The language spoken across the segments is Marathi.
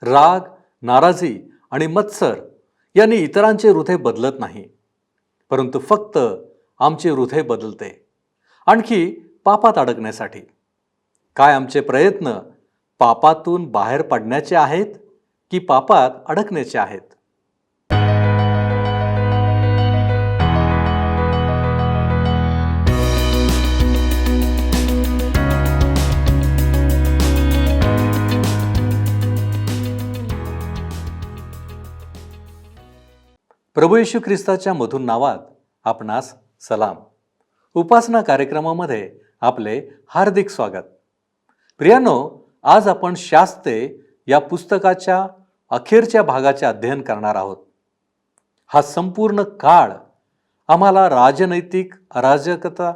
राग, नाराजी आणि मत्सर यांनी इतरांचे हृदय बदलत नाही, परंतु फक्त आमचे हृदय बदलते, आणखी पापात अडकण्यासाठी. काय आमचे प्रयत्न पापातून बाहेर पडण्याचे आहेत की पापात अडकण्याचे आहेत? प्रभू येशू ख्रिस्ताच्या मधुर नावात आपणास सलाम. उपासना कार्यक्रमामध्ये आपले हार्दिक स्वागत. प्रियानो, आज आपण शास्त्रे या पुस्तकाच्या अखेरच्या भागाचे अध्ययन करणार आहोत. हा संपूर्ण काळ आम्हाला राजनैतिक अराजकता,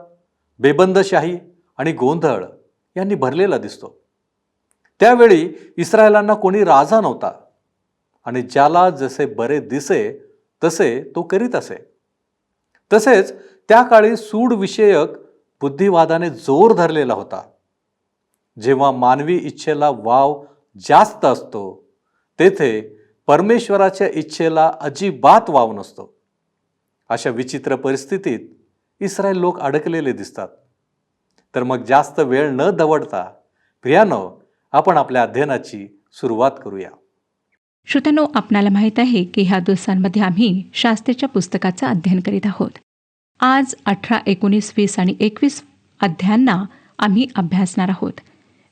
बेबंदशाही आणि गोंधळ यांनी भरलेला दिसतो. त्यावेळी इस्रायलांना कोणी राजा नव्हता आणि ज्याला जसे बरे दिसे तसे तो करीत असे. तसेच त्या काळी सूड विषयक बुद्धिवादाने जोर धरलेला होता. जेव्हा मानवी इच्छेला वाव जास्त असतो तेथे परमेश्वराच्या इच्छेला अजिबात वाव नसतो. अशा विचित्र परिस्थितीत इस्रायल लोक अडकलेले दिसतात. तर मग जास्त वेळ न दवडता प्रियानो, आपण आपल्या अध्ययनाची सुरुवात करूया. श्रोत्यांनो, आपणाला माहीत आहे की ह्या दिवसांमध्ये आम्ही शास्त्रेच्या पुस्तकाचं अध्ययन करीत आहोत. आज 18, 19, 20 आणि 21 अध्यायांना आम्ही अभ्यासणार आहोत.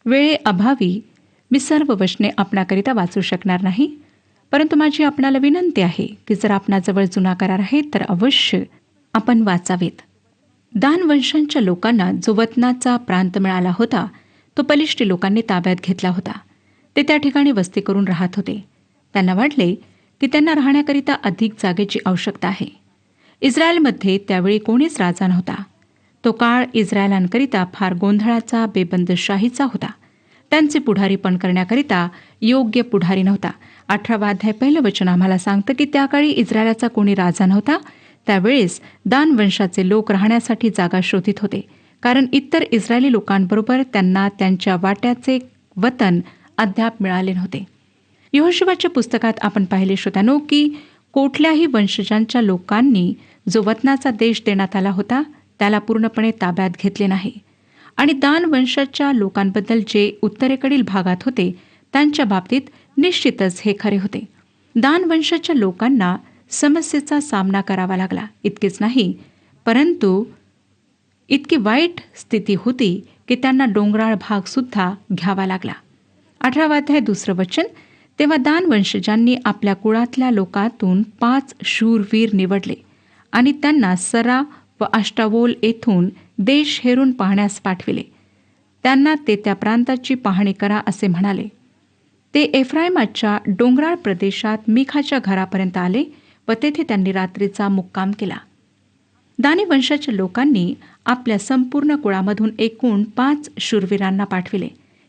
वेळेअभावी मी सर्व वचने आपणाकरिता वाचू शकणार नाही, परंतु माझी आपणाला विनंती आहे की जर आपणाजवळ जुना करार आहे तर अवश्य आपण वाचावेत. दान वंशांच्या लोकांना जो वतनाचा प्रांत मिळाला होता तो पलिष्टी लोकांनी ताब्यात घेतला होता. ते त्या ठिकाणी वस्ती करून राहत होते. त्यांना वाटले की त्यांना राहण्याकरिता अधिक जागेची आवश्यकता आहे. इस्रायलमध्ये त्यावेळी कोणीच राजा नव्हता. तो काळ इस्रायलांकरिता फार गोंधळाचा, बेबंदशाहीचा होता. त्यांचे पुढारीपण करण्याकरिता योग्य पुढारी नव्हता. 18 अध्याय 1 वचन आम्हाला सांगतं की त्या काळी इस्रायलाचा कोणी राजा नव्हता. त्यावेळेस दान वंशाचे लोक राहण्यासाठी जागा शोधित होते, कारण इतर इस्रायली लोकांबरोबर त्यांना त्यांच्या वाट्याचे वतन अद्याप मिळाले नव्हते. यहोशुवाच्या पुस्तकात आपण पाहिले श्रोत्यांनो की कुठल्याही वंशजांच्या लोकांनी जो वतनाचा देश देण्यात आला होता त्याला पूर्णपणे ताब्यात घेतले नाही. आणि दान वंशाच्या लोकांबद्दल जे उत्तरेकडील भागात होते त्यांच्या बाबतीत निश्चितच हे खरे होते. दान वंशाच्या लोकांना समस्येचा सामना करावा लागला. इतकेच नाही, परंतु इतकी वाईट स्थिती होती की त्यांना डोंगराळ भागसुद्धा घ्यावा लागला. 18 अध्याय 2 वचन, तेव्हा दान वंशजांनी आपल्या कुळातल्या लोकातून 5 शूरवीर निवडले आणि त्यांना सरा व अष्टावोल येथून देश हेरून पाहण्यास पाठविले. त्यांना ते त्या प्रांताची पाहणी करा असे म्हणाले. ते एफ्राईमाच्या डोंगराळ प्रदेशात मिखाच्या घरापर्यंत आले व तेथे त्यांनी रात्रीचा मुक्काम केला. दानी वंशाच्या लोकांनी आपल्या संपूर्ण कुळामधून एकूण 5 शूरवीरांना पाठविले,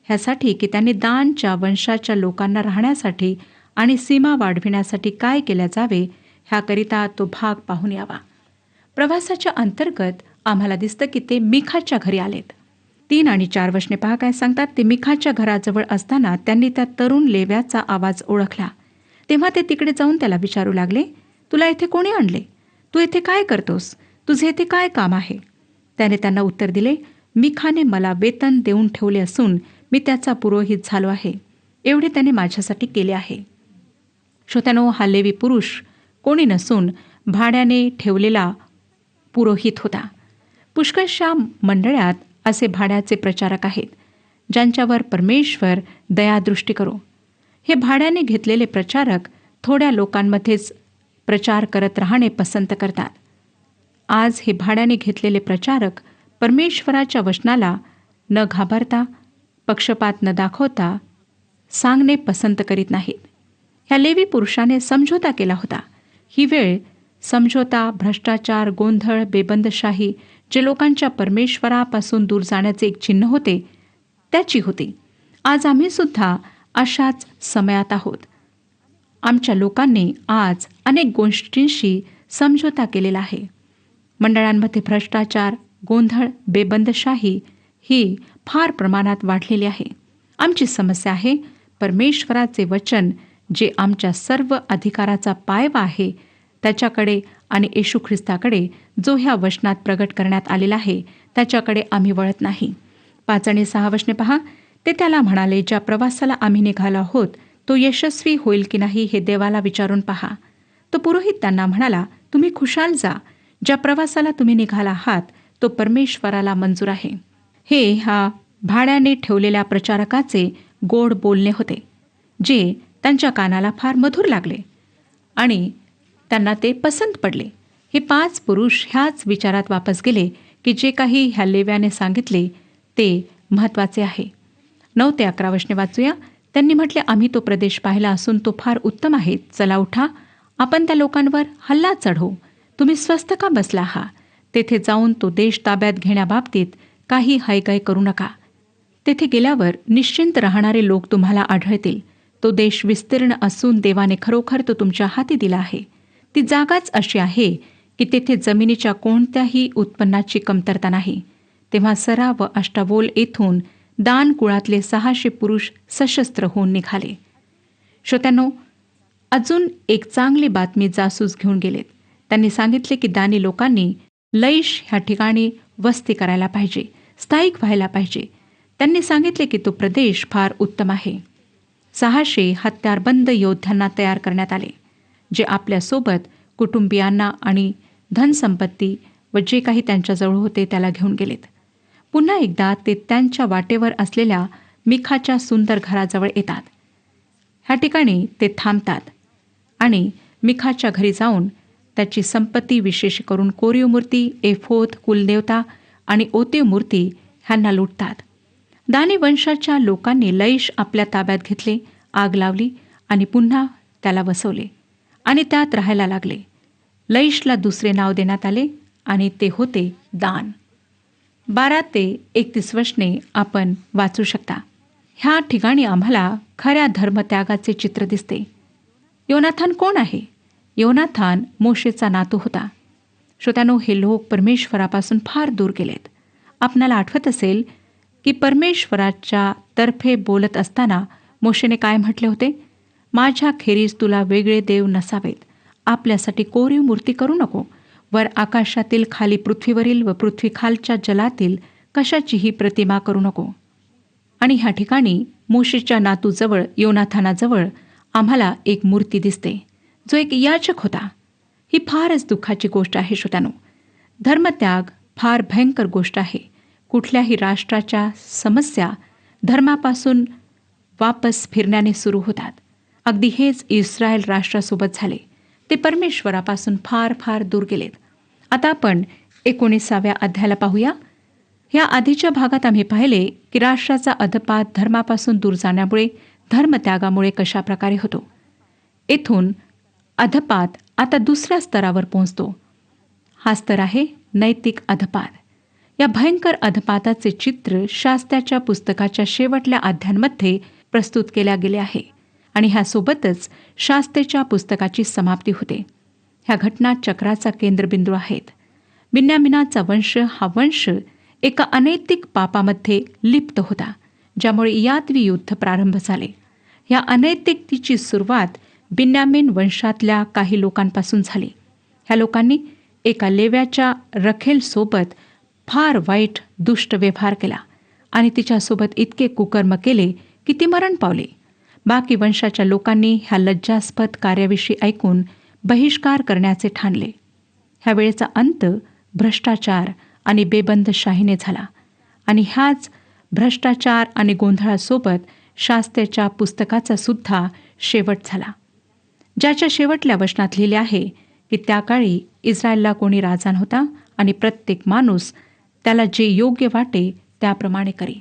ह्यासाठी की त्यांनी दानच्या वंशाच्या लोकांना राहण्यासाठी आणि सीमा वाढविण्यासाठी काय केल्या जावे ह्याकरिता तो भाग पाहून यावा. प्रवासाच्या अंतर्गत आम्हाला दिसतं की ते मिखाच्या घरी आलेत. 3 आणि 4 वचने पहा काय सांगतात. ते मिखाच्या घराजवळ असताना त्यांनी त्या तरुण लेव्याचा आवाज ओळखला. तेव्हा ते तिकडे जाऊन त्याला विचारू लागले, तुला येथे कोणी आणले? तू येथे काय करतोस? तुझे येथे काय काम आहे? त्याने त्यांना उत्तर दिले, मिखाने मला वेतन देऊन ठेवले असून मी त्याचा पुरोहित झालो आहे. एवढे त्याने माझ्यासाठी केले आहे. श्रोत्यानो, हा लेवी पुरुष कोणी नसून भाड्याने ठेवलेला पुरोहित होता. पुष्कळशा मंडळात असे भाड्याचे प्रचारक आहेत ज्यांच्यावर परमेश्वर दयादृष्टी करो. हे भाड्याने घेतलेले प्रचारक थोड्या लोकांमध्येच प्रचार करत राहणे पसंत करतात. आज हे भाड्याने घेतलेले प्रचारक परमेश्वराच्या वचनाला न घाबरता, पक्षपात न दाखवता सांगणे पसंत करीत नाहीत. ह्या लेवी पुरुषाने समझोता केला होता. ही वेळ समझोता, भ्रष्टाचार, गोंधळ, बेबंदशाही जे लोकांच्या परमेश्वरापासून दूर जाण्याचे एक चिन्ह होते त्याची होती. आज आम्ही सुद्धा अशाच समयात आहोत. आमच्या लोकांनी आज अनेक गोष्टींशी समझोता केलेला आहे. मंडळांमध्ये भ्रष्टाचार, गोंधळ, बेबंदशाही ही फार प्रमाणात वाढलेली आहे. आमची समस्या आहे परमेश्वराचे वचन जे आमच्या सर्व अधिकाराचा पायवा आहे त्याच्याकडे आणि येशू ख्रिस्ताकडे जो ह्या वचनात प्रगट करण्यात आलेला आहे त्याच्याकडे आम्ही वळत नाही. 5 आणि 6 वचने पहा. ते त्याला म्हणाले, ज्या प्रवासाला आम्ही निघालो आहोत तो यशस्वी होईल की नाही हे देवाला विचारून पहा. तो पुरोहित त्यांना म्हणाला, तुम्ही खुशाल जा. ज्या प्रवासाला तुम्ही निघाला आहात तो परमेश्वराला मंजूर आहे. हे ह्या भाड्याने ठेवलेल्या प्रचारकाचे गोड बोलणे होते जे त्यांच्या कानाला फार मधुर लागले आणि त्यांना ते पसंत पडले. हे 5 पुरुष ह्याच विचारात वापस गेले की जे काही ह्या लेव्याने सांगितले ते महत्त्वाचे आहे. 9 ते 11 वचने वाचूया. त्यांनी म्हटले, आम्ही तो प्रदेश पाहिला असून तो फार उत्तम आहे. चला उठा, आपण त्या लोकांवर हल्ला चढवू. तुम्ही स्वस्थ का बसला आहात? तेथे जाऊन तो देश ताब्यात घेण्याबाबतीत काही हायगाय करू नका. तेथे गेल्यावर निश्चिंत राहणारे लोक तुम्हाला आढळतील. तो देश विस्तीर्ण असून देवाने खरोखर तो तुमच्या हाती दिला आहे. ती जागाच अशी आहे की तेथे जमिनीच्या कोणत्याही उत्पन्नाची कमतरता नाही. तेव्हा सरा व अष्टावोल येथून दान कुळातले 600 पुरुष सशस्त्र होऊन निघाले. श्रोत्यांनो, अजून एक चांगली बातमी जासूस घेऊन गेलेत. त्यांनी सांगितले की दानी लोकांनी लैश ह्या ठिकाणी वस्ती करायला पाहिजे, स्थायिक व्हायला पाहिजे. त्यांनी सांगितले की तो प्रदेश फार उत्तम आहे. 600 हत्यारबंद योद्ध्यांना तयार करण्यात आले जे आपल्यासोबत कुटुंबियांना आणि धनसंपत्ती व जे काही त्यांच्याजवळ होते त्याला घेऊन गेलेत. पुन्हा एकदा ते त्यांच्या वाटेवर असलेल्या मिखाच्या सुंदर घराजवळ येतात. ह्या ठिकाणी ते थांबतात आणि मिखाच्या घरी जाऊन त्याची संपत्ती विशेष करून कोरीव मूर्ती, एफोद, कुलदेवता आणि ओतीव मूर्ती ह्यांना लुटतात. दानी वंशाच्या लोकांनी लैश आपल्या ताब्यात घेतले, आग लावली आणि पुन्हा त्याला वसवले आणि त्यात राहायला लागले. लैशला दुसरे नाव देण्यात आले आणि ते होते दान. 12 ते 31 वचने आपण वाचू शकता. ह्या ठिकाणी आम्हाला खऱ्या धर्मत्यागाचे चित्र दिसते. योनाथान कोण आहे? योनाथान मोशेचा नातू होता. श्रोत्यानो, हे लोक परमेश्वरापासून फार दूर गेलेत. आपणाला आठवत असेल की परमेश्वराच्या तर्फे बोलत असताना मोशेने काय म्हटले होते? माझ्या खेरीज तुला वेगळे देव नसावेत. आपल्यासाठी कोरीव मूर्ती करू नको. वर आकाशातील, खाली पृथ्वीवरील व पृथ्वी खालच्या जलातील कशाचीही प्रतिमा करू नको. आणि ह्या ठिकाणी मोशेच्या नातूजवळ, योनाथानाजवळ आम्हाला एक मूर्ती दिसते जो एक याजक होता. ही फारच दुःखाची गोष्ट आहे श्रोत्यानो. धर्मत्याग फार भयंकर गोष्ट आहे. कुठल्याही राष्ट्राच्या समस्या धर्मापासून वापस फिरण्याने सुरू होतात. अगदी हेच इस्रायल राष्ट्रासोबत झाले. ते परमेश्वरापासून फार फार दूर गेलेत. आता आपण 19व्या अध्यायाला पाहूया. या आधीच्या भागात आम्ही पाहिले की राष्ट्राचा अधपात धर्मापासून दूर जाण्यामुळे, धर्मत्यागामुळे कशा प्रकारे होतो. येथून अधपात आता दुसऱ्या स्तरावर पोहोचतो. हा स्तर आहे नैतिक अधपात. या भयंकर अधपाताचे चित्र शास्त्राच्या पुस्तकाच्या शेवटल्या अध्यायांमध्ये प्रस्तुत केल्या गेले आहे आणि ह्यासोबतच शास्त्रेच्या पुस्तकाची समाप्ती होते. ह्या घटना चक्राचा केंद्रबिंदू आहेत. बिन्यामिनाचा वंश हा वंश एका अनैतिक पापामध्ये लिप्त होता, ज्यामुळे यादवी युद्ध प्रारंभ झाले. ह्या अनैतिकतेची सुरुवात बिन्यामीन वंशातल्या काही लोकांपासून झाली. ह्या लोकांनी एका लेव्याच्या रखेलसोबत फार वाईट दुष्ट व्यवहार केला आणि तिच्यासोबत इतके कुकर्म केले की ती मरण पावली. बाकी वंशाच्या लोकांनी ह्या लज्जास्पद कार्याविषयी ऐकून बहिष्कार करण्याचे ठाणले. ह्या वेळेचा अंत भ्रष्टाचार आणि बेबंदशाहीने झाला आणि ह्याच भ्रष्टाचार आणि गोंधळासोबत शास्त्रेच्या पुस्तकाचा सुद्धा शेवट झाला, ज्याच्या शेवटल्या वचनात लिहिले आहे की त्या काळी इस्रायलला कोणी राजा नव्हता आणि प्रत्येक माणूस त्याला जे योग्य वाटे त्याप्रमाणे करी.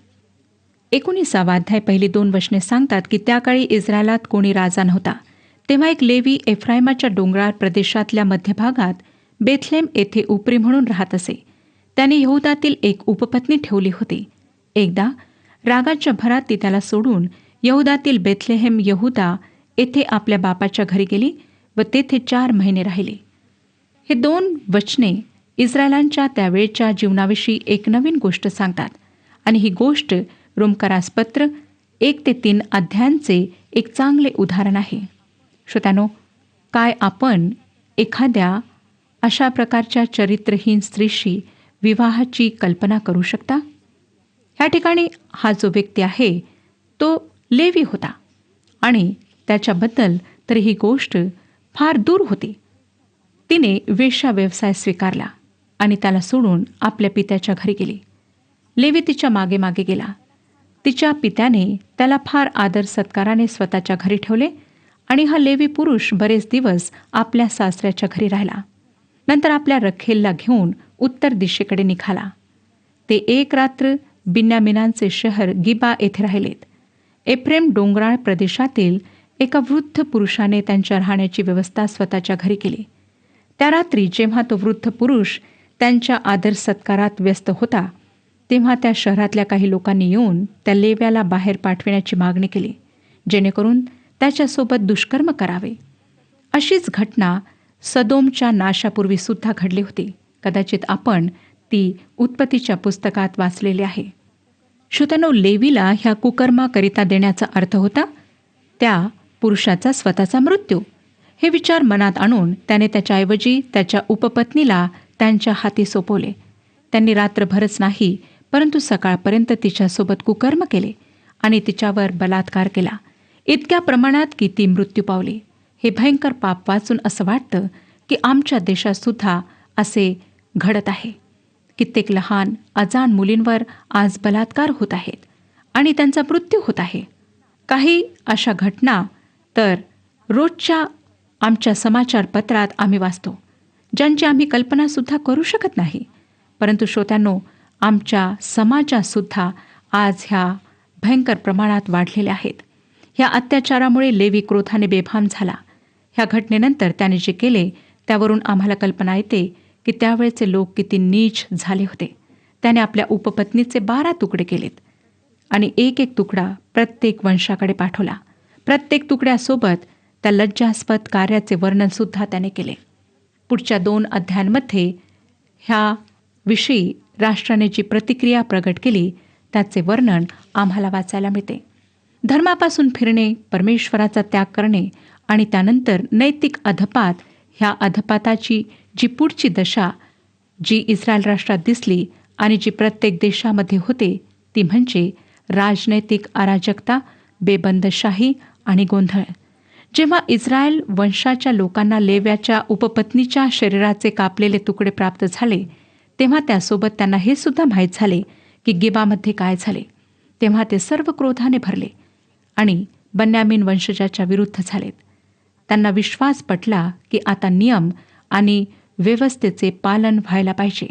19वा अध्याय पहिली 2 वचने सांगतात की त्या काळी इस्रायलात कोणी राजा नव्हता. तेव्हा एक लेवी एफ्राईमाच्या डोंगराळ प्रदेशातल्या मध्यभागात बेथलेम येथे उपरी म्हणून राहत असे. त्याने यहुदातील एक उपपत्नी ठेवली होती. एकदा रागाच्या भरात ती त्याला सोडून यहुदातील बेथलेहेम यहुदा येथे आपल्या बापाच्या घरी गेली व तेथे 4 महिने राहिली. हे 2 वचने इस्रायलांच्या त्यावेळच्या जीवनाविषयी एक नवीन गोष्ट सांगतात आणि ही गोष्ट रोमकरास पत्र 1 ते 3 अध्यायांचे एक चांगले उदाहरण आहे. श्रोत्यानो, काय आपण एखाद्या अशा प्रकारच्या चरित्रहीन स्त्रीशी विवाहाची कल्पना करू शकता? ह्या ठिकाणी हा जो व्यक्ती आहे तो लेवी होता आणि त्याच्याबद्दल तर ही गोष्ट फार दूर होती. तिने वेश्या व्यवसाय स्वीकारला आणि त्याला सोडून आपल्या पित्याच्या घरी गेली. लेवी तिच्या मागे मागे गेला. तिच्या पित्याने त्याला फार आदर सत्काराने स्वतःच्या घरी ठेवले आणि हा लेवी पुरुष बरेच दिवस आपल्या सासऱ्याच्या घरी राहिला. नंतर आपल्या रखेलला घेऊन उत्तर दिशेकडे निघाला. ते एक रात्र बिन्यामिनांचे शहर गिबा येथे राहिलेत. एफ्रेम डोंगराळ प्रदेशातील एका वृद्ध पुरुषाने त्यांच्या राहण्याची व्यवस्था स्वतःच्या घरी केली. त्या रात्री जेव्हा तो वृद्ध पुरुष त्यांच्या आदर सत्कारात व्यस्त होता, तेव्हा त्या शहरातल्या काही लोकांनी येऊन त्या लेव्याला बाहेर पाठविण्याची मागणी केली, जेणेकरून त्याच्यासोबत दुष्कर्म करावे. अशीच घटना सदोमच्या नाशापूर्वी सुद्धा घडली होती. कदाचित आपण ती उत्पत्तीच्या पुस्तकात वाचलेली आहे. श्रोत्यानो, लेवीला ह्या कुकर्माकरिता देण्याचा अर्थ होता त्या पुरुषाचा स्वतःचा मृत्यू. हे विचार मनात आणून त्याने त्याच्याऐवजी त्याच्या उपपत्नीला त्यांच्या हाती सोपवले. त्यांनी रात्रभरच नाही, परंतु सकाळपर्यंत तिच्यासोबत कुकर्म केले आणि तिच्यावर बलात्कार केला. इतक्या प्रमाणात की ती मृत्यू पावली. हे भयंकर पाप वाचून असं वाटतं की आमच्या देशात सुद्धा असे घडत आहे. कित्येक लहान अजाण मुलींवर आज बलात्कार होत आहेत आणि त्यांचा मृत्यू होत आहे. काही अशा घटना तर रोजच्या आमच्या समाचारपत्रात आम्ही वाचतो, ज्यांची आम्ही कल्पनासुद्धा करू शकत नाही. परंतु श्रोत्यांनो, आमच्या समाजातसुद्धा आज ह्या भयंकर प्रमाणात वाढलेल्या आहेत. ह्या अत्याचारामुळे लेवी क्रोधाने बेभान झाला. ह्या घटनेनंतर त्याने जे केले त्यावरून आम्हाला कल्पना येते की त्यावेळचे लोक किती नीच झाले होते. त्याने आपल्या उपपत्नीचे 12 तुकडे केलेत आणि एक एक तुकडा प्रत्येक वंशाकडे पाठवला. प्रत्येक तुकड्यासोबत त्या लज्जास्पद कार्याचे वर्णनसुद्धा त्याने केले. पुढच्या 2 अध्यायांमध्ये ह्या विषयी राष्ट्राने जी प्रतिक्रिया प्रगट केली त्याचे वर्णन आम्हाला वाचायला मिळते. धर्मापासून फिरणे, परमेश्वराचा त्याग करणे आणि त्यानंतर नैतिक अधपात, ह्या अधपाताची जी पुढची दशा जी इस्रायल राष्ट्रात दिसली आणि जी प्रत्येक देशामध्ये होते ती म्हणजे राजनैतिक अराजकता, बेबंदशाही आणि गोंधळ. जेव्हा इस्रायल वंशाच्या लोकांना लेव्याच्या उपपत्नीच्या शरीराचे कापलेले तुकडे प्राप्त झाले, तेव्हा त्यासोबत त्यांना हे सुद्धा माहीत झाले की गिबामध्ये काय झाले. तेव्हा ते सर्व क्रोधाने भरले आणि बन्यामीन वंशजाच्या विरुद्ध झालेत. त्यांना विश्वास पटला की आता नियम आणि व्यवस्थेचे पालन व्हायला पाहिजे.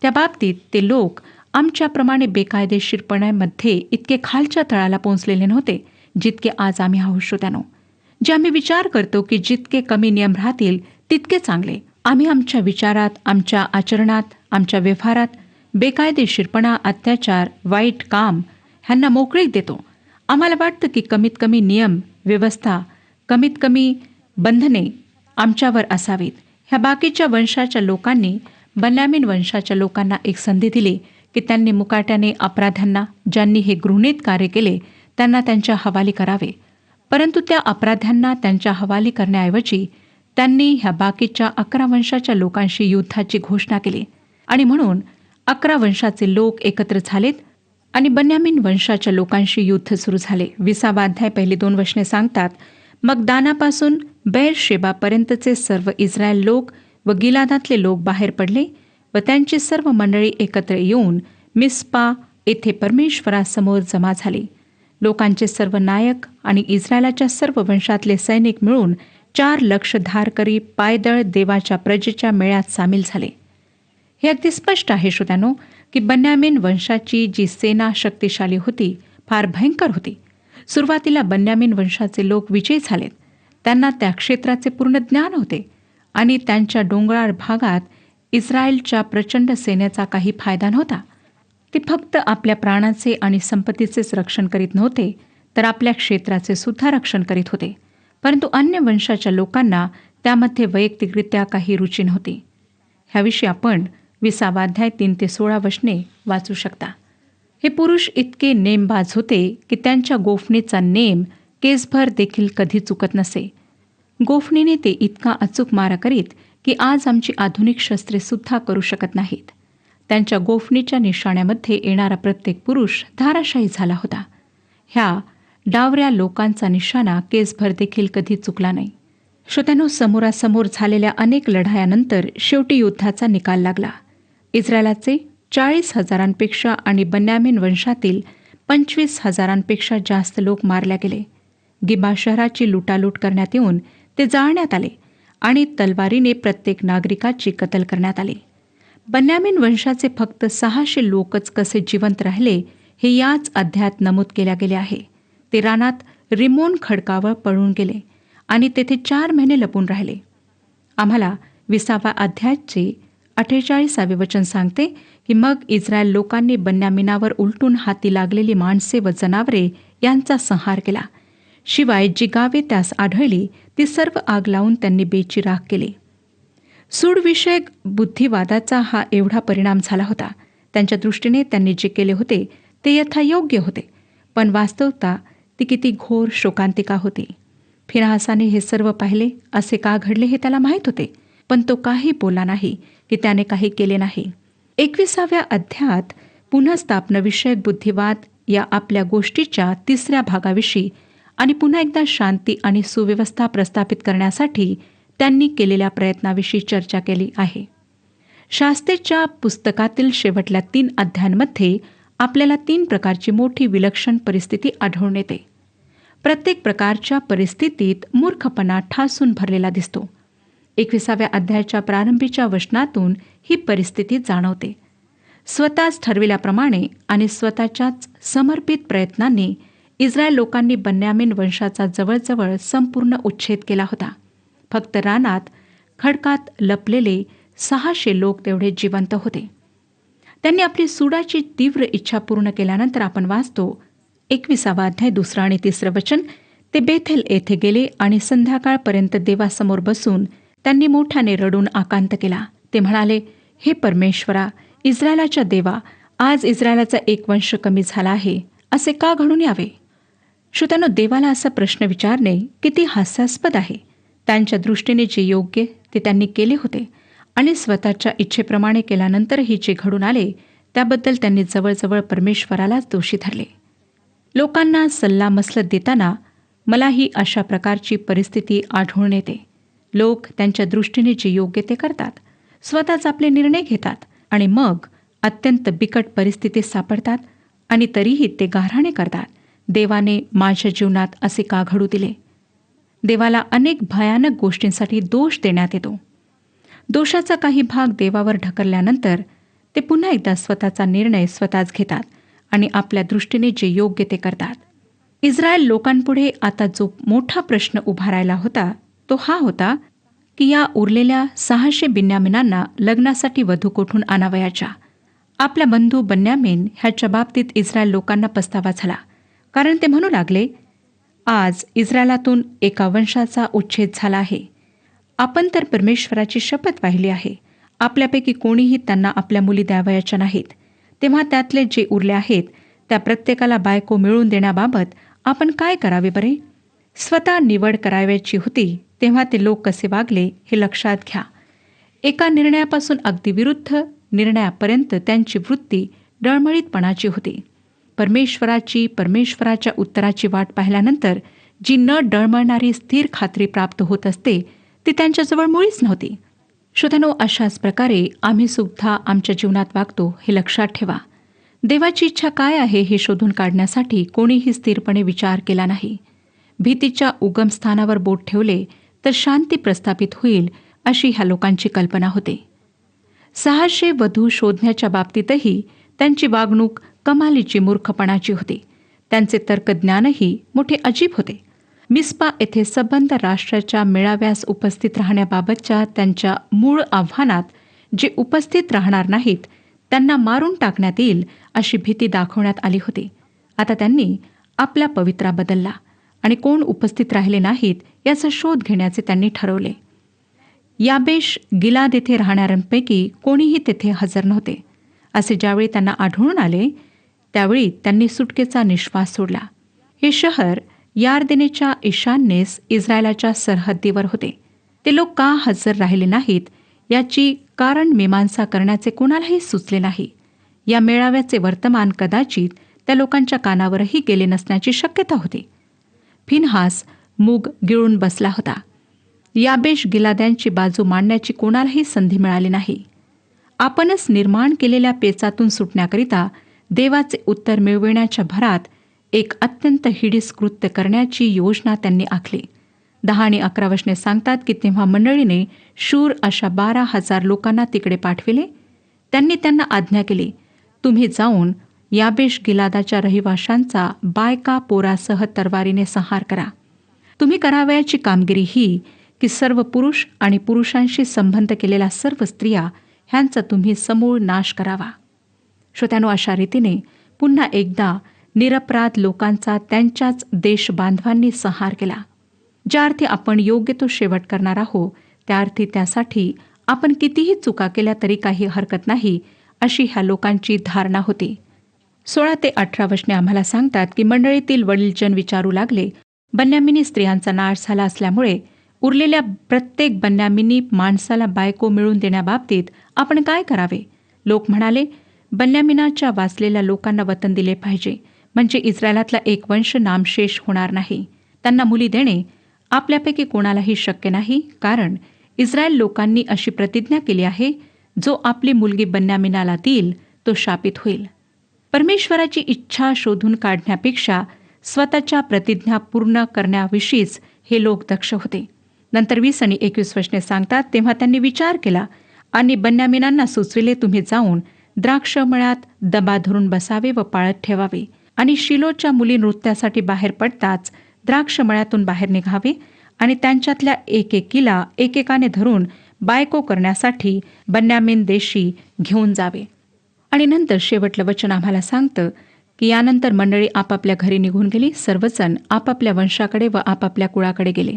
त्या बाबतीत ते लोक आमच्याप्रमाणे बेकायदेशीरपणामध्ये इतके खालच्या तळाला पोहोचलेले नव्हते जितके आज आम्ही आहोत. श्रोत्यानो, जे आम्ही विचार करतो की जितके कमी नियम राहतील तितके चांगले, आम्ही आमच्या विचारात, आमच्या आचरणात, आमच्या व्यवहारात बेकायदेशीरपणा, अत्याचार, वाईट काम ह्यांना मोकळीक देतो. आम्हाला वाटतं की कमीत कमी नियम, व्यवस्था, कमीत कमी बंधने आमच्यावर असावीत. ह्या बाकीच्या वंशाच्या लोकांनी बन्यामीन वंशाच्या लोकांना एक संधी दिली की त्यांनी मुकाट्याने अपराध्यांना, ज्यांनी हे घृणित कार्य केले, त्यांना त्यांच्या हवाली करावे. परंतु त्या अपराध्यांना त्यांच्या हवाली करण्याऐवजी त्यांनी ह्या बाकीच्या 11 वंशाच्या लोकांशी युद्धाची घोषणा केली आणि म्हणून 11 वंशाचे लोक एकत्र झालेत आणि बन्यामीन वंशाच्या लोकांशी युद्ध सुरू झाले. 20वा अध्याय पहिली 2 वचने सांगतात, मग दानापासून बेरशेबापर्यंतचे सर्व इस्रायल लोक व गिलादातले लोक बाहेर पडले व त्यांची सर्व मंडळी एकत्र येऊन मिस्पा येथे परमेश्वरासमोर जमा झाली. लोकांचे सर्व नायक आणि इस्रायलाच्या सर्व वंशातले सैनिक मिळून 4 लक्ष धारकरी पायदळ देवाच्या प्रजेच्या मेळ्यात सामील झाले. हे अगदी स्पष्ट आहे श्रोत्यानो की बन्यामीन वंशाची जी सेना शक्तिशाली होती, फार भयंकर होती. सुरुवातीला बन्यामीन वंशाचे लोक विजयी झालेत. त्यांना त्या क्षेत्राचे पूर्ण ज्ञान होते आणि त्यांच्या डोंगराळ भागात इस्रायलच्या प्रचंड सेनेचा काही फायदा नव्हता. ते फक्त आपल्या प्राणाचे आणि संपत्तीचेच रक्षण करीत नव्हते, तर आपल्या क्षेत्राचे सुद्धा रक्षण करीत होते. परंतु अन्य वंशाच्या लोकांना त्यामध्ये वैयक्तिकरित्या काही रुची नव्हती. ह्याविषयी आपण 20वा अध्याय 3 ते 16 वचने वाचू शकता. हे पुरुष इतके नेमबाज होते की त्यांच्या गोफणीचा नेम केसभर देखील कधी चुकत नसे. गोफणीने ते इतका अचूक मारा करीत की आज आमची आधुनिक शस्त्रे सुद्धा करू शकत नाहीत. त्यांच्या गोफणीच्या निशाण्यामध्ये येणारा प्रत्येक पुरुष धाराशायी झाला होता. ह्या डावऱ्या लोकांचा निशाणा केसभर देखील कधी चुकला नाही. श्रोत्यांनो, समोरासमोर झालेल्या अनेक लढायांनंतर शेवटी युद्धाचा निकाल लागला. इस्रायलाचे 40,000पेक्षा आणि बन्यामीन वंशातील 25,000पेक्षा जास्त लोक मारले गेले. गिबा शहराची लुटालूट करण्यात येऊन ते जाळण्यात आले आणि तलवारीने प्रत्येक नागरिकाची कत्ल करण्यात आली. बन्यामीन वंशाचे फक्त 600 लोकच कसे जिवंत राहिले हे याच अध्यायात नमूद केल्या गेले आहे. ते रानात रिमोन खडकावर पळून गेले आणि तेथे 4 महिने लपून राहिले. आम्हाला 20व्या अध्यायाचे 48 वचन सांगते की मग इस्रायल लोकांनी बन्यामिनावर उलटून हाती लागलेली माणसे व जनावरे यांचा संहार केला. शिवाय जी गावे त्यास आढळली ती सर्व आग लावून त्यांनी बेची राख केली. सूडविषयक बुद्धिवादाचा हा एवढा परिणाम झाला होता. त्यांच्या दृष्टीने त्यांनी जे केले होते ते यथायोग्य होते, पण वास्तवता ती किती घोर शोकांतिका होती. फिनहासाने हे सर्व पाहिले. असे का घडले हे त्याला माहीत होते, पण तो काही बोलला नाही की त्याने काही केले नाही. 21व्या अध्यायात पुनःस्थापनाविषयक बुद्धिवाद या आपल्या गोष्टीच्या 3ऱ्या भागाविषयी आणि पुन्हा एकदा शांती आणि सुव्यवस्था प्रस्थापित करण्यासाठी त्यांनी केलेल्या प्रयत्नाविषयी चर्चा केली आहे. शास्त्रेच्या पुस्तकातील शेवटल्या 3 अध्यायांमध्ये आपल्याला 3 प्रकारची मोठी विलक्षण परिस्थिती आढळून येते. प्रत्येक प्रकारच्या परिस्थितीत मूर्खपणा ठासून भरलेला दिसतो. 21व्या अध्यायाच्या प्रारंभीच्या वचनातून ही परिस्थिती जाणवते. स्वतःच ठरविल्याप्रमाणे आणि स्वतःच्याच समर्पित प्रयत्नांनी इस्रायल लोकांनी बन्यामीन वंशाचा जवळजवळ संपूर्ण उच्छेद केला होता. फक्त रानात खडकात लपलेले 600 लोक तेवढे जिवंत होते. त्यांनी आपली सुडाची तीव्र इच्छा पूर्ण केल्यानंतर आपण वाचतो 21वा अध्याय 2 आणि 3 वचन. ते बेथेल येथे गेले आणि संध्याकाळपर्यंत देवासमोर बसून त्यांनी मोठ्याने रडून आकांत केला. ते म्हणाले, हे परमेश्वरा, इस्रायलाच्या देवा, आज इस्रायलाचा एक वंश कमी झाला आहे. असे का घडून यावे? श्रोत्यांनो, देवाला असा प्रश्न विचारणे किती हास्यास्पद आहे. त्यांच्या दृष्टीने जे योग्य ते त्यांनी केले होते आणि स्वतःच्या इच्छेप्रमाणे केल्यानंतरही जे घडून आले त्याबद्दल त्यांनी जवळजवळ परमेश्वरालाच दोषी धरले. लोकांना सल्लामसलत देताना मलाही अशा प्रकारची परिस्थिती आढळून येते. लोक त्यांच्या दृष्टीने जे योग्य ते करतात, स्वतःच आपले निर्णय घेतात आणि मग अत्यंत बिकट परिस्थितीत सापडतात आणि तरीही ते गाऱ्हाणे करतात, देवाने माझ्या जीवनात असे का घडू दिले? देवाला अनेक भयानक गोष्टींसाठी दोष देण्यात येतो. दोषाचा काही भाग देवावर ढकलल्यानंतर ते पुन्हा एकदा स्वतःचा निर्णय स्वतःच घेतात आणि आपल्या दृष्टीने जे योग्य ते करतात. इस्रायल लोकांपुढे आता जो मोठा प्रश्न उभा राहिला होता तो हा होता की या उरलेल्या 600 बिन्यामिनांना लग्नासाठी वधू कोठून आणावयाच्या. आपला बंधू बन्यामीन ह्याच्या बाबतीत इस्रायल लोकांना पस्तावा झाला, कारण ते म्हणू लागले, आज इस्रायलातून एका वंशाचा उच्छेद झाला आहे. आपण तर परमेश्वराची शपथ वाहिली आहे, आपल्यापैकी कोणीही त्यांना आपल्या मुली द्यावयाच्या नाहीत. तेव्हा त्यातले जे उरले आहेत त्या प्रत्येकाला बायको मिळवून देण्याबाबत आपण काय करावे बरे? स्वतः निवड करावयाची होती तेव्हा ते लोक कसे वागले हे लक्षात घ्या. एका निर्णयापासून अगदी विरुद्ध निर्णयापर्यंत त्यांची वृत्ती डळमळीतपणाची होती. परमेश्वराच्या उत्तराची वाट पाहिल्यानंतर जी न डळमळणारी स्थिर खात्री प्राप्त होत असते ती त्यांच्याजवळ मुळीच नव्हती. श्रोत्यांनो, अशाच प्रकारे आम्ही सुद्धा आमच्या जीवनात वागतो हे लक्षात ठेवा. देवाची इच्छा काय आहे हे शोधून काढण्यासाठी कोणीही स्थिरपणे विचार केला नाही. भीतीच्या उगमस्थानावर बोट ठेवले तर शांती प्रस्थापित होईल अशी ह्या लोकांची कल्पना होती. 600 वधू शोधण्याच्या बाबतीतही त्यांची वागणूक कमालीची मूर्खपणाची होती. त्यांचे तर्कज्ञानही मोठे अजीब होते. मिस्पा येथे संबंध राष्ट्राच्या मेळाव्यास उपस्थित राहण्याबाबतच्या त्यांच्या मूळ आव्हानात जे उपस्थित राहणार नाहीत त्यांना मारून टाकण्यात येईल अशी भीती दाखवण्यात आली होती. आता त्यांनी आपला पवित्रा बदलला आणि कोण उपस्थित राहिले नाहीत याचा शोध घेण्याचे त्यांनी ठरवले. याबेश गिलाद येथे राहणाऱ्यांपैकी कोणीही तेथे हजर नव्हते. असे ज्यावेळी त्यांना आढळून आले त्यावेळी त्यांनी सुटकेचा निश्वास सोडला. हे शहर यार्देनेच्या ईशान्येस इस्रायलाच्या सरहद्दीवर होते. ते लोक का हजर राहिले नाहीत याची कारण मीमांसा करण्याचे कोणालाही सुचले नाही. या मेळाव्याचे वर्तमान कदाचित त्या लोकांच्या कानावरही गेले नसण्याची शक्यता होती. फिनहास मूग गिळून बसला होता. याबेश गिलाद्यांची बाजू मांडण्याची कोणालाही संधी मिळाली नाही. आपणच निर्माण केलेल्या पेचातून सुटण्याकरिता देवाचे उत्तर मिळविण्याच्या भरात एक अत्यंत हिडीस कृत्य करण्याची योजना त्यांनी आखली. 10 आणि 11 वचने सांगतात की तेव्हा मंडळीने शूर अशा 12,000 लोकांना तिकडे पाठविले. त्यांनी त्यांना आज्ञा केली, तुम्ही जाऊन याबेश गिलादाच्या रहिवाशांचा बायका पोरासह तरवारीने संहार करा. तुम्ही करावयाची कामगिरी ही की सर्व पुरुष आणि पुरुषांशी संबंध केलेल्या सर्व स्त्रिया ह्यांचा तुम्ही समूळ नाश करावा. श्रोत्यानो, अशा रीतीने पुन्हा एकदा निरपराध लोकांचा त्यांच्याच देश बांधवांनी संहार केला. ज्या अर्थी आपण योग्य तो शेवट करणार आहोत त्या अर्थी त्यासाठी आपण कितीही चुका केल्या तरी काही हरकत नाही, अशी ह्या लोकांची धारणा होती. 16 ते 18 वचने आम्हाला सांगतात की मंडळीतील वडीलजन विचारू लागले, बन्यामिनी स्त्रियांचा नाश झाला असल्यामुळे उरलेल्या प्रत्येक बन्यामिनी माणसाला बायको मिळवून देण्याबाबतीत आपण काय करावे? लोक म्हणाले, बन्यामिनाच्या वाचलेल्या लोकांना वतन दिले पाहिजे, म्हणजे इस्रायलातला एक वंश नामशेष होणार नाही. त्यांना मुली देणे आपल्यापैकी कोणालाही शक्य नाही, कारण इस्रायल लोकांनी अशी प्रतिज्ञा केली आहे, जो आपली मुलगी बन्यामिनाला देईल तो शापित होईल. परमेश्वराची इच्छा शोधून काढण्यापेक्षा स्वतःच्या प्रतिज्ञा पूर्ण करण्याविषयीच हे लोक दक्ष होते. नंतर 20 आणि 21 वचने सांगतात, तेव्हा त्यांनी विचार केला आणि बन्यामिनांना सुचविले, तुम्ही जाऊन द्राक्षमळ्यात दबा धरून बसावे व पाळत ठेवावे आणि शिलोच्या मुली नृत्यासाठी बाहेर पडताच द्राक्षमळ्यातून बाहेर निघावे आणि त्यांच्यातल्या एकेकीला एकेकाने धरून बायको करण्यासाठी बन्यामीन देशी घेऊन जावे. आणि नंतर शेवटलं वचन आम्हाला सांगतं की यानंतर मंडळी आपापल्या घरी निघून गेली. सर्वजण आपापल्या वंशाकडे व आपापल्या कुळाकडे गेले,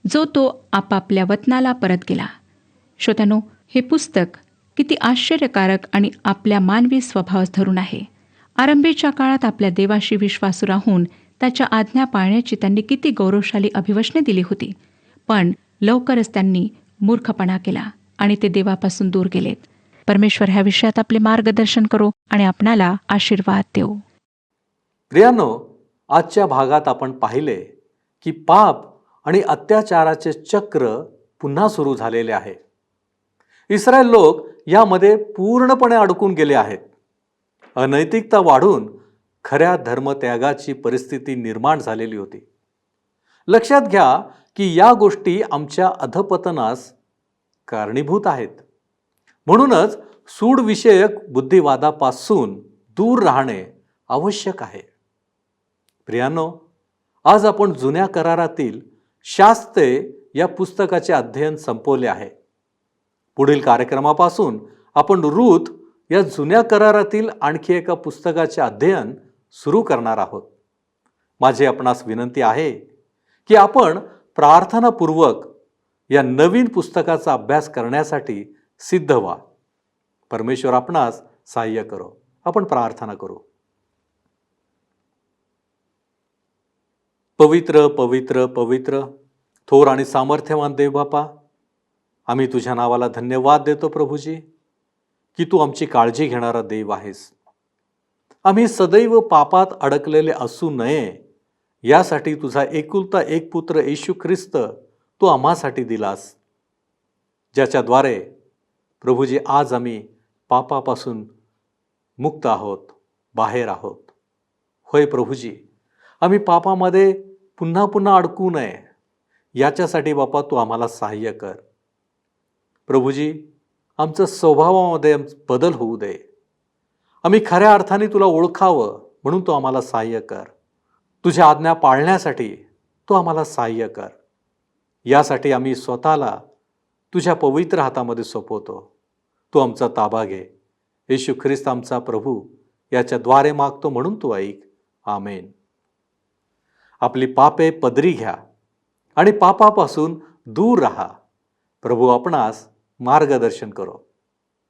जो तो आपापल्या वतनाला परत गेला. श्रोत्यानो, हे पुस्तक किती आश्चर्यकारक आणि आपल्या मानवी स्वभावास धरून आहे. आरंभीच्या काळात आपल्या देवाशी विश्वासू राहून त्याच्या आज्ञा पाळण्याची त्यांनी किती गौरवशाली अभिवचने दिली होती, पण लवकरच त्यांनी मूर्खपणा केला आणि ते देवापासून दूर गेलेत. परमेश्वर ह्या विषयात आपले मार्गदर्शन करो आणि आपणाला आशीर्वाद देऊ. प्रियानो, आजच्या भागात आपण पाहिले की पाप आणि अत्याचाराचे चक्र पुन्हा सुरू झालेले आहे. इस्रायल लोक यामध्ये पूर्णपणे अडकून गेले आहेत. अनैतिकता वाढून खऱ्या धर्मत्यागाची परिस्थिती निर्माण झालेली होती. लक्षात घ्या की या गोष्टी आमच्या अधपतनास कारणीभूत आहेत. म्हणूनच सूडविषयक बुद्धिवादापासून दूर राहणे आवश्यक आहे. प्रियानो, आज आपण जुन्या करारातील शास्त्रे या पुस्तकाचे अध्ययन संपवले आहे. पुढील कार्यक्रमापासून आपण रूथ या जुन्या करारातील आणखी एका पुस्तकाचे अध्ययन सुरू करणार आहोत. माझी आपणास विनंती आहे की आपण प्रार्थनापूर्वक या नवीन पुस्तकाचा अभ्यास करण्यासाठी सिद्ध व्हा. परमेश्वर आपणास सहाय्य करो. आपण प्रार्थना करू. पवित्र पवित्र पवित्र थोर आणि सामर्थ्यवान देव बापा, आम्ही तुझ्या नावाला धन्यवाद देतो प्रभूजी की तू आमची काळजी घेणारा देव आहेस. आम्ही सदैव पापात अडकलेले असू नये यासाठी तुझा एकुलता एक पुत्र येशू ख्रिस्त तू आम्हासाठी दिलास, ज्याच्याद्वारे प्रभूजी आज आम्ही पापापासून मुक्त आहोत, बाहेर आहोत. होय प्रभूजी, आम्ही पापामध्ये पुन्हा पुन्हा अडकू नये याच्यासाठी बापा तू आम्हाला सहाय्य कर. प्रभूजी, आमचं स्वभावामध्ये बदल होऊ दे. आम्ही खऱ्या अर्थाने तुला ओळखावं म्हणून तू आम्हाला सहाय्य कर. तुझ्या आज्ञा पाळण्यासाठी तू आम्हाला सहाय्य कर. यासाठी आम्ही स्वतःला तुझ्या पवित्र हातामध्ये सोपवतो. तू आमचा ताबा घे. येशू ख्रिस्त आमचा प्रभू याच्याद्वारे मागतो म्हणून तू ऐक. आमेन. आपली पापे पदरी घ्या आणि पापापासून दूर राहा. प्रभू आपणास मार्गदर्शन करो.